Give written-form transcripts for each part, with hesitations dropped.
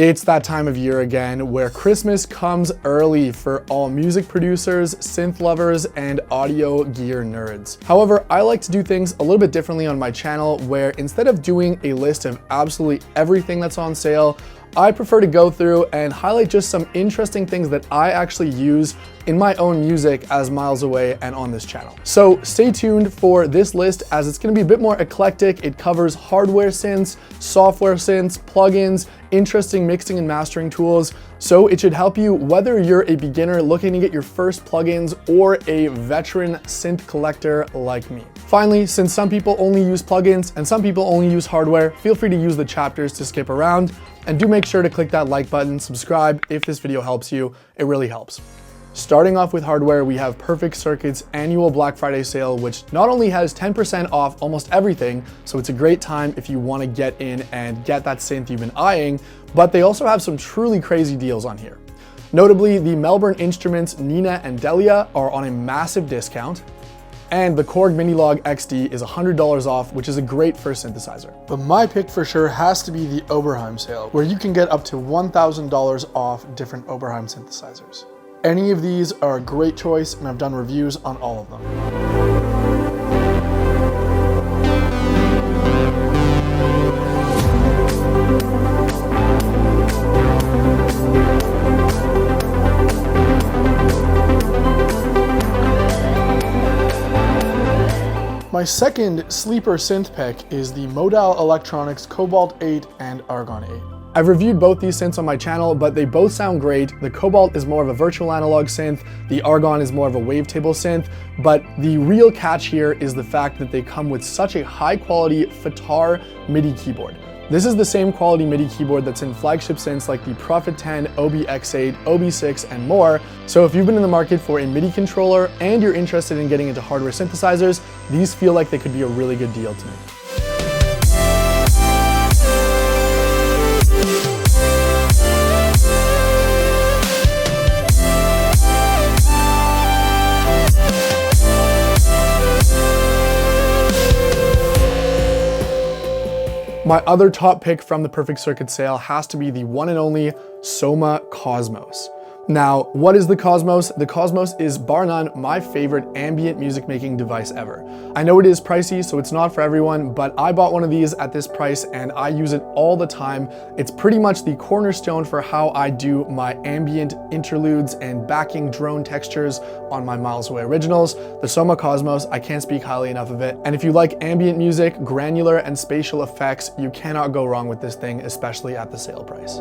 It's that time of year again where Christmas comes early for all music producers, synth lovers, and audio gear nerds. However, I like to do things a little bit differently on my channel where instead of doing a list of absolutely everything that's on sale, I prefer to go through and highlight just some interesting things that I actually use in my own music as Miles Away and on this channel. So stay tuned for this list as it's gonna be a bit more eclectic. It covers hardware synths, software synths, plugins, interesting mixing and mastering tools. So it should help you whether you're a beginner looking to get your first plugins or a veteran synth collector like me. Finally, since some people only use plugins and some people only use hardware, feel free to use the chapters to skip around. And do make sure to click that like button, subscribe if this video helps you, it really helps. Starting off with hardware, we have Perfect Circuit's annual Black Friday sale, which not only has 10% off almost everything, so it's a great time if you want to get in and get that synth you've been eyeing, but they also have some truly crazy deals on here. Notably, the Melbourne Instruments Nina and Delia are on a massive discount, and the Korg Minilog XD is $100 off, which is a great first synthesizer. But my pick for sure has to be the Oberheim sale, where you can get up to $1,000 off different Oberheim synthesizers. Any of these are a great choice, and I've done reviews on all of them. My second sleeper synth pick is the Modal Electronics Cobalt 8 and Argon 8. I've reviewed both these synths on my channel, but they both sound great. The Cobalt is more of a virtual analog synth, the Argon is more of a wavetable synth, but the real catch here is the fact that they come with such a high quality FITAR MIDI keyboard. This is the same quality MIDI keyboard that's in flagship synths like the Prophet 10, OB-X8, OB6, and more. So if you've been in the market for a MIDI controller and you're interested in getting into hardware synthesizers, these feel like they could be a really good deal to me. My other top pick from the Perfect Circuit sale has to be the one and only Soma Cosmos. Now, what is the Cosmos? The Cosmos is bar none my favorite ambient music making device ever. I know it is pricey, so it's not for everyone, but I bought one of these at this price and I use it all the time. It's pretty much the cornerstone for how I do my ambient interludes and backing drone textures on my Miles Away originals. The Soma Cosmos, I can't speak highly enough of it. And if you like ambient music, granular and spatial effects, you cannot go wrong with this thing, especially at the sale price.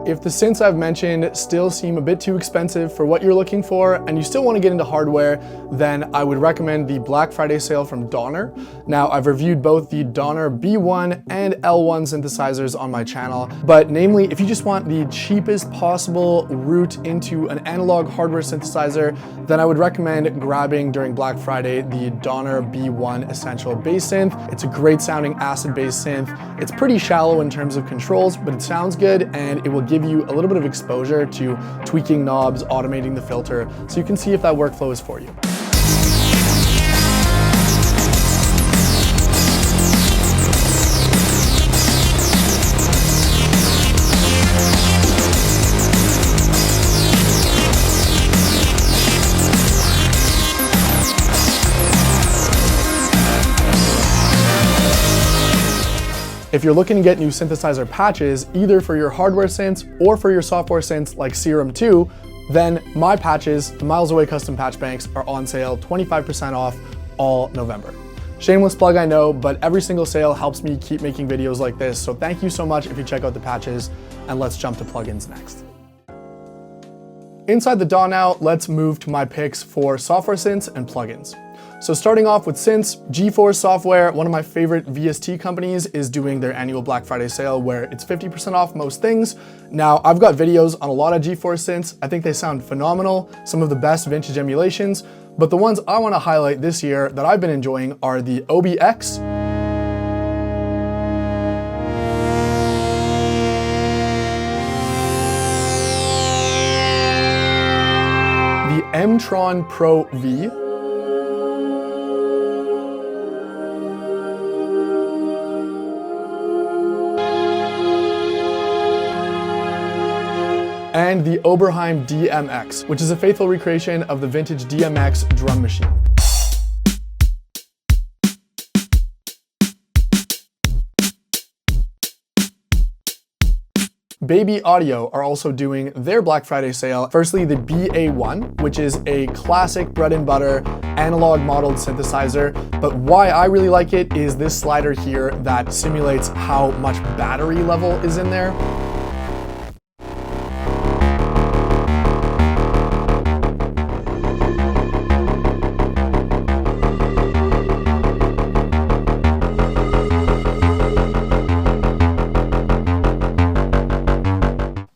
If the synths I've mentioned still seem a bit too expensive for what you're looking for and you still want to get into hardware, then I would recommend the Black Friday sale from Donner. Now, I've reviewed both the Donner B1 and L1 synthesizers on my channel, but namely, if you just want the cheapest possible route into an analog hardware synthesizer, then I would recommend grabbing during Black Friday the Donner B1 Essential Bass Synth. It's a great sounding acid-based synth. It's pretty shallow in terms of controls, but it sounds good and it will give you a little bit of exposure to tweaking knobs, automating the filter, so you can see if that workflow is for you. If you're looking to get new synthesizer patches, either for your hardware synths or for your software synths like Serum 2, then my patches, the Miles Away custom patch banks, are on sale 25% off all November. Shameless plug, I know, but every single sale helps me keep making videos like this, so thank you so much if you check out the patches, and let's jump to plugins next. Inside the DAW now, let's move to my picks for software synths and plugins. So starting off with synths, GeForce Software, one of my favorite VST companies, is doing their annual Black Friday sale where it's 50% off most things. Now, I've got videos on a lot of GeForce synths. I think they sound phenomenal, some of the best vintage emulations, but the ones I want to highlight this year that I've been enjoying are the OBX, Boomtron Pro V, and the Oberheim DMX, which is a faithful recreation of the vintage DMX drum machine. Baby Audio are also doing their Black Friday sale. Firstly, the BA1, which is a classic bread and butter analog modeled synthesizer. But why I really like it is this slider here that simulates how much battery level is in there.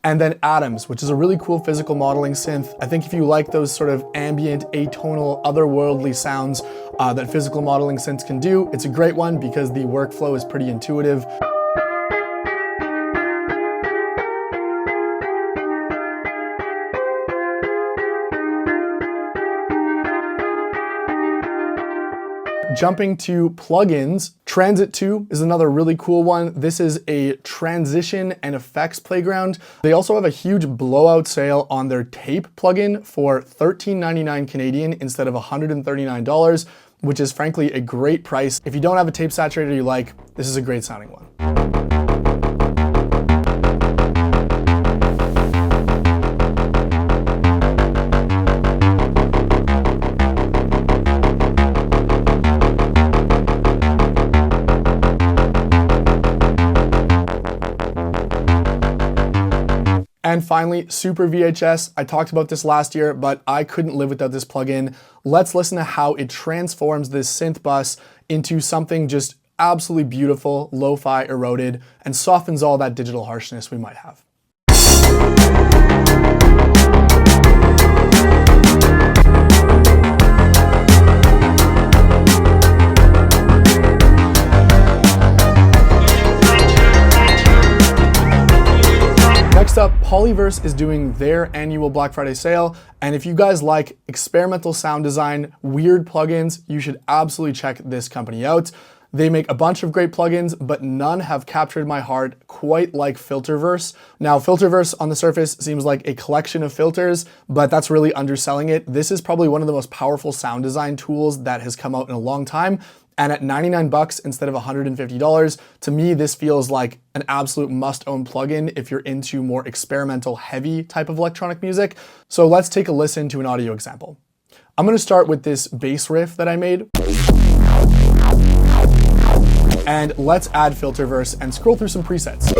And then Atoms, which is a really cool physical modeling synth. I think if you like those sort of ambient, atonal, otherworldly sounds that physical modeling synths can do, it's a great one because the workflow is pretty intuitive. Jumping to plugins, Transit 2 is another really cool one. This is a transition and effects playground. They also have a huge blowout sale on their tape plugin for $13.99 Canadian instead of $139, which is frankly a great price. If you don't have a tape saturator you like, this is a great sounding one. And finally, Super VHS. I talked about this last year, but I couldn't live without this plugin. Let's listen to how it transforms this synth bus into something just absolutely beautiful, lo-fi eroded, and softens all that digital harshness we might have. Next up, Polyverse is doing their annual Black Friday sale, and if you guys like experimental sound design, weird plugins, you should absolutely check this company out. They make a bunch of great plugins, but none have captured my heart quite like Filterverse. Now, Filterverse on the surface seems like a collection of filters, but that's really underselling it. This is probably one of the most powerful sound design tools that has come out in a long time. And at 99 bucks instead of $150, to me, this feels like an absolute must-own plugin if you're into more experimental, heavy type of electronic music. So let's take a listen to an audio example. I'm gonna start with this bass riff that I made. And let's add Filterverse and scroll through some presets.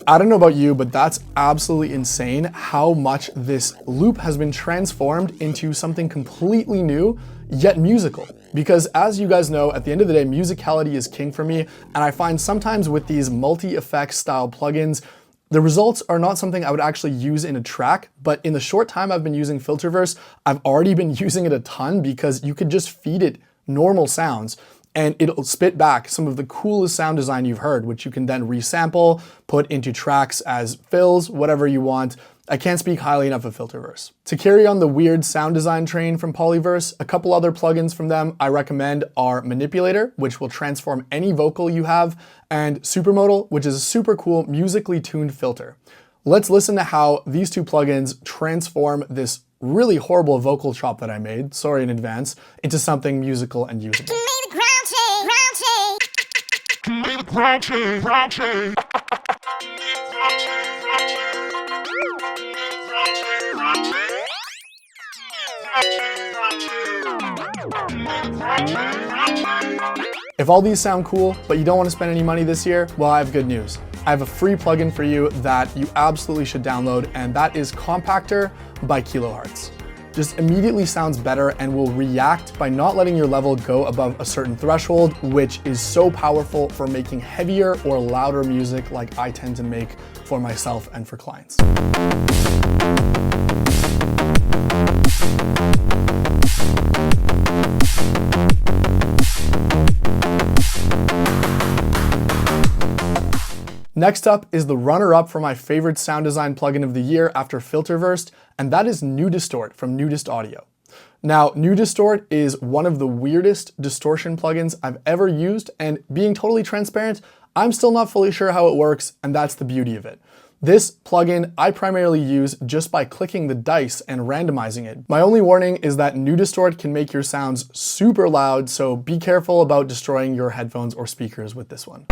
I don't know about you, but that's absolutely insane how much this loop has been transformed into something completely new, yet musical. Because as you guys know, at the end of the day, musicality is king for me, and I find sometimes with these multi-effects style plugins, the results are not something I would actually use in a track, but in the short time I've been using Filterverse, I've already been using it a ton because you could just feed it normal sounds and it'll spit back some of the coolest sound design you've heard, which you can then resample, put into tracks as fills, whatever you want. I can't speak highly enough of Filterverse. To carry on the weird sound design train from Polyverse, a couple other plugins from them I recommend are Manipulator, which will transform any vocal you have, and Supermodal, which is a super cool musically tuned filter. Let's listen to how these two plugins transform this really horrible vocal chop that I made, sorry in advance, into something musical and usable. If all these sound cool, but you don't want to spend any money this year, well, I have good news. I have a free plugin for you that you absolutely should download, and that is Compactor by Kilohertz. Just immediately sounds better and will react by not letting your level go above a certain threshold, which is so powerful for making heavier or louder music like I tend to make for myself and for clients. Next up is the runner-up for my favorite sound design plugin of the year after Filterverse, and that is NuDistort from Nudist Audio. Now, NuDistort is one of the weirdest distortion plugins I've ever used, and being totally transparent, I'm still not fully sure how it works, and that's the beauty of it. This plugin I primarily use just by clicking the dice and randomizing it. My only warning is that NuDistort can make your sounds super loud, so be careful about destroying your headphones or speakers with this one.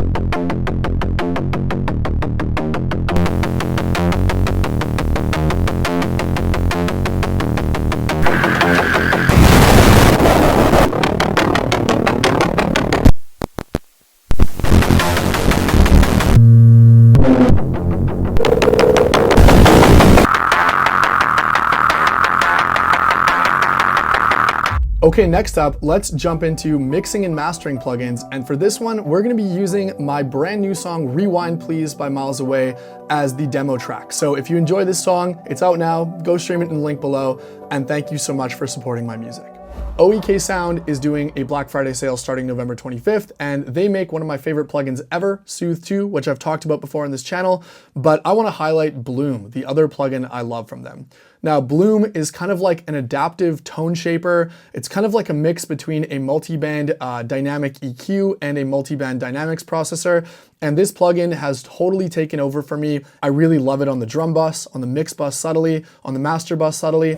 Okay, next up, let's jump into mixing and mastering plugins. And for this one, we're gonna be using my brand new song, Rewind Please by Miles Away, as the demo track. So if you enjoy this song, it's out now, go stream it in the link below, and thank you so much for supporting my music. OEK Sound is doing a Black Friday sale starting November 25th, and they make one of my favorite plugins ever, Soothe 2, which I've talked about before on this channel, but I wanna highlight Bloom, the other plugin I love from them. Now, Bloom is kind of like an adaptive tone shaper. It's kind of like a mix between a multi-band dynamic EQ and a multi-band dynamics processor. And this plugin has totally taken over for me. I really love it on the drum bus, on the mix bus subtly, on the master bus subtly.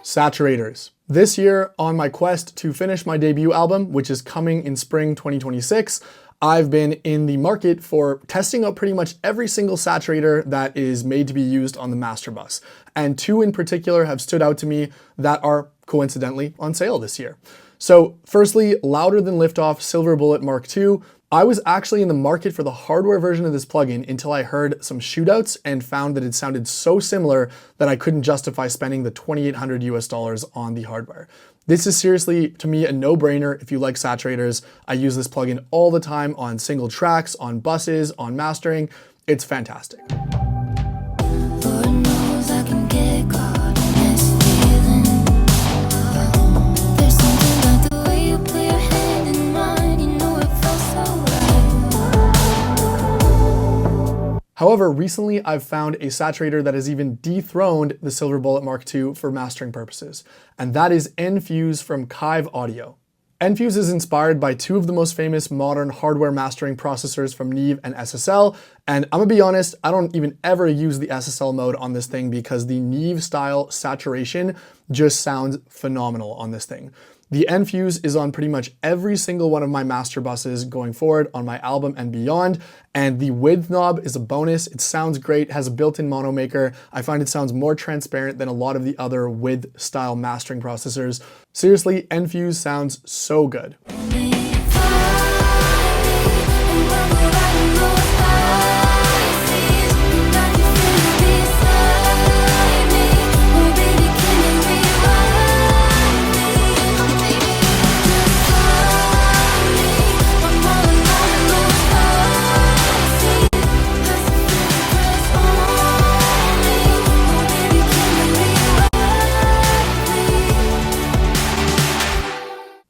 Saturators. This year, on my quest to finish my debut album, which is coming in spring 2026, I've been in the market for testing out pretty much every single saturator that is made to be used on the master bus. And two in particular have stood out to me that are coincidentally on sale this year. So firstly, Louder Than Liftoff Silver Bullet Mark II. I was actually in the market for the hardware version of this plugin until I heard some shootouts and found that it sounded so similar that I couldn't justify spending the $2,800 US on the hardware. This is seriously, to me, a no-brainer if you like saturators. I use this plugin all the time on single tracks, on buses, on mastering. It's fantastic. However, recently I've found a saturator that has even dethroned the Silver Bullet Mark II for mastering purposes, and that is Enfuse from Kive Audio. Enfuse is inspired by two of the most famous modern hardware mastering processors from Neve and SSL, and I'm gonna be honest, I don't even ever use the SSL mode on this thing because the Neve style saturation just sounds phenomenal on this thing. The Enfuse is on pretty much every single one of my master buses going forward on my album and beyond, and the width knob is a bonus. It sounds great, has a built-in mono maker. I find it sounds more transparent than a lot of the other width style mastering processors. Seriously, Enfuse sounds so good.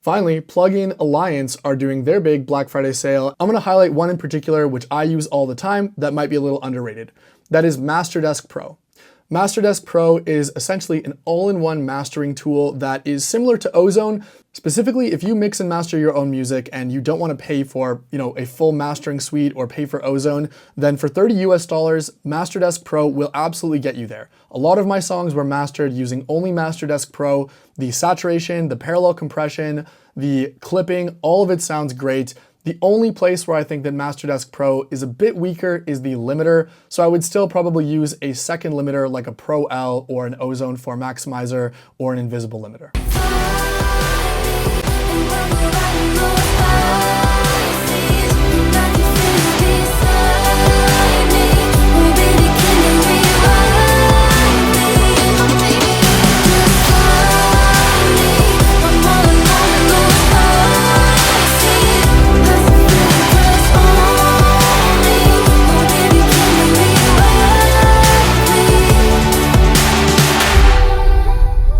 Finally, Plugin Alliance are doing their big Black Friday sale. I'm gonna highlight one in particular, which I use all the time, that might be a little underrated. That is MasterDesk Pro. MasterDesk Pro is essentially an all-in-one mastering tool that is similar to Ozone. Specifically, if you mix and master your own music and you don't want to pay for, a full mastering suite or pay for Ozone, then for $30 US, MasterDesk Pro will absolutely get you there. A lot of my songs were mastered using only MasterDesk Pro. The saturation, the parallel compression, the clipping, all of it sounds great. The only place where I think that MasterDesk Pro is a bit weaker is the limiter, so I would still probably use a second limiter like a Pro L or an Ozone 4 Maximizer or an invisible limiter.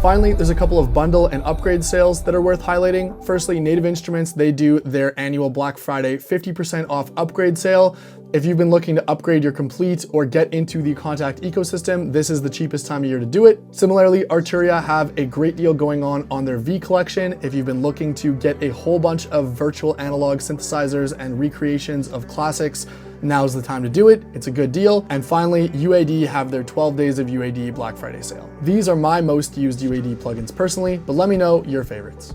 Finally, there's a couple of bundle and upgrade sales that are worth highlighting. Firstly, Native Instruments, they do their annual Black Friday 50% off upgrade sale. If you've been looking to upgrade your Complete or get into the Kontakt ecosystem, this is the cheapest time of year to do it. Similarly, Arturia have a great deal going on their V collection. If you've been looking to get a whole bunch of virtual analog synthesizers and recreations of classics, now's the time to do it. It's a good deal. And finally, UAD have their 12 days of UAD Black Friday sale. These are my most used UAD plugins personally, but let me know your favorites.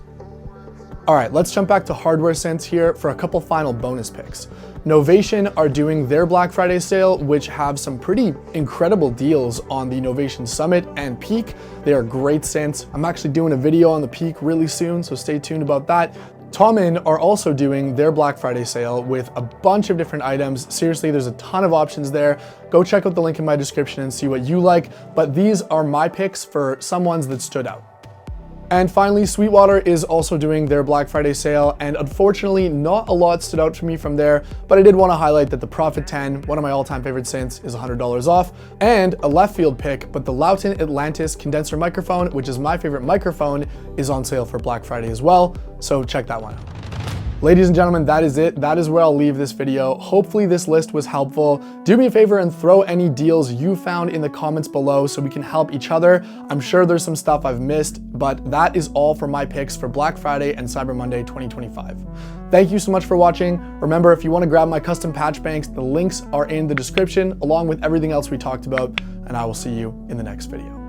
All right, let's jump back to hardware synths here for a couple final bonus picks. Novation are doing their Black Friday sale, which have some pretty incredible deals on the Novation Summit and Peak. They are great synths. I'm actually doing a video on the Peak really soon, so stay tuned about that. Tomin are also doing their Black Friday sale with a bunch of different items. Seriously, there's a ton of options there. Go check out the link in my description and see what you like, but these are my picks for some ones that stood out. And finally, Sweetwater is also doing their Black Friday sale, and unfortunately, not a lot stood out to me from there, but I did want to highlight that the Prophet 10, one of my all-time favorite synths, is $100 off, and a left field pick, but the Lauten Atlantis condenser microphone, which is my favorite microphone, is on sale for Black Friday as well, so check that one out. Ladies and gentlemen, that is it. That is where I'll leave this video. Hopefully this list was helpful. Do me a favor and throw any deals you found in the comments below so we can help each other. I'm sure there's some stuff I've missed, but that is all for my picks for Black Friday and Cyber Monday 2025. Thank you so much for watching. Remember, if you want to grab my custom patch banks, the links are in the description along with everything else we talked about, and I will see you in the next video.